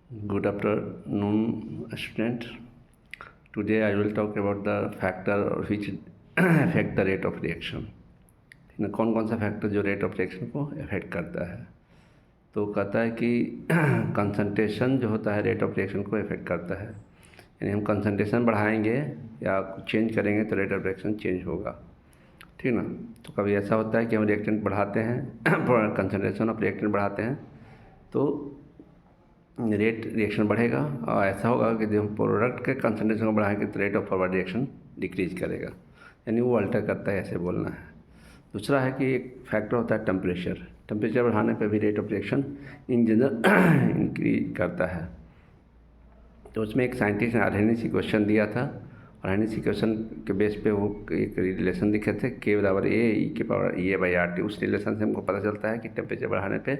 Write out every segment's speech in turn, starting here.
Good afternoon, student. Today I will talk about the factor which affect the rate of reaction. कौन कौन सा factor जो rate of reaction को affect करता है। तो कहता है कि कंसंट्रेशन जो होता है रेट ऑफ रिएक्शन को अफेक्ट करता है। यानी हम कंसंट्रेशन बढ़ाएंगे या चेंज करेंगे तो रेट ऑफ रिएक्शन चेंज होगा, ठीक ना। तो कभी ऐसा होता है कि हम रिएक्टेंट बढ़ाते हैं कंसंट्रेशन ऑफ रिएक्टेंट बढ़ाते हैं तो रेट रिएक्शन बढ़ेगा, और ऐसा होगा कि जब हम प्रोडक्ट के कंसंट्रेशन को बढ़ाएंगे तो rate of forward reaction decrease करेगा, यानी वो अल्टर करता है, ऐसे बोलना है। दूसरा है कि एक फैक्टर होता है टेम्परेचर बढ़ाने पे भी rate of reaction in general increase करता है। तो उसमें एक साइंटिस्ट ने आर्हेनिक क्वेश्चन दिया था, और आर्हेनिक क्वेश्चन के बेस पे वो एक रिलेशन दिखे थे K=E/RT। उस रिलेशन से हमको पता चलता है कि टेम्परेचर बढ़ाने पे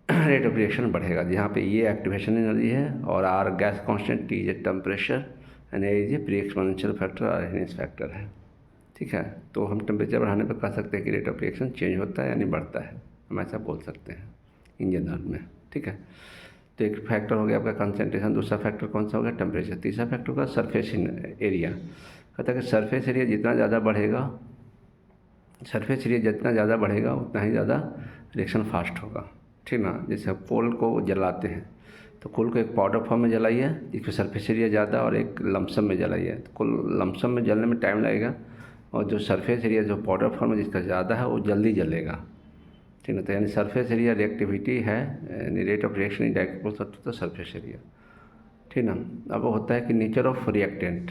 रेट ऑफ रिएक्शन बढ़ेगा, जहाँ पे ये एक्टिवेशन एनर्जी है और R gas constant, T is temperature and A is pre exponential factor और आर्हेनिक फैक्टर है, ठीक है। तो हम टेम्परेचर बढ़ाने पर कह सकते हैं कि रेट ऑफ रिएक्शन चेंज होता है यानी बढ़ता है, हम ऐसा बोल सकते हैं इन जनरल में, ठीक है। तो एक फैक्टर हो गया आपका कंसंट्रेशन, दूसरा फैक्टर कौन सा हो गया टेम्परेचर, तीसरा फैक्टर होगा सरफेस एरिया। कहता है कि सरफेस एरिया जितना ज़्यादा बढ़ेगा उतना ही ज़्यादा रिएक्शन फास्ट होगा, ठीक ना। जैसे आप कोल को जलाते हैं तो कोल को एक पाउडर फॉर्म में जलाइए जिसमें सरफेस एरिया ज़्यादा, और एक लमसम में जलाइए तो कोल लमसम में जलने में टाइम लगेगा, और जो सरफेस एरिया जो पाउडर फॉर्म में जिसका ज़्यादा है वो जल्दी जलेगा, ठीक है। तो यानी सरफेस एरिया रिएक्टिविटी है, यानी rate of reaction in direct proportional to the surface area, ठीक ना। अब वो होता है कि नेचर ऑफ रिएक्टेंट।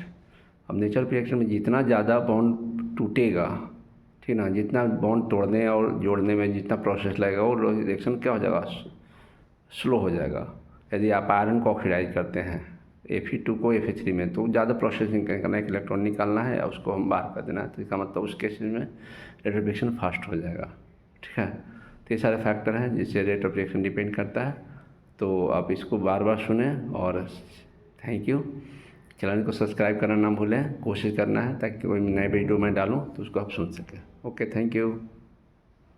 अब नेचर ऑफ रिएक्शन में जितना ज़्यादा बॉन्ड टूटेगा, ठीक ना, जितना बॉन्ड तोड़ने और जोड़ने में जितना प्रोसेस लगेगा वो रिएक्शन क्या हो जाएगा, स्लो हो जाएगा। यदि आप आयरन को ऑक्सीडाइज करते हैं Fe2 को Fe3 में, तो ज़्यादा प्रोसेसिंग करना है, एक इलेक्ट्रॉन निकालना है और उसको हम बाहर कर देना है, तो इसका मतलब उस केस में रेट ऑफ रिएक्शन फास्ट हो जाएगा, ठीक है। तो ये सारे फैक्टर हैं जिससे रेट ऑफ रिएक्शन डिपेंड करता है। तो आप इसको बार बार सुने, और थैंक यू। चैनल को सब्सक्राइब करना ना भूलें, कोशिश करना है ताकि कोई नए वीडियो मैं डालूँ तो उसको आप सुन सकें। Okay, thank you.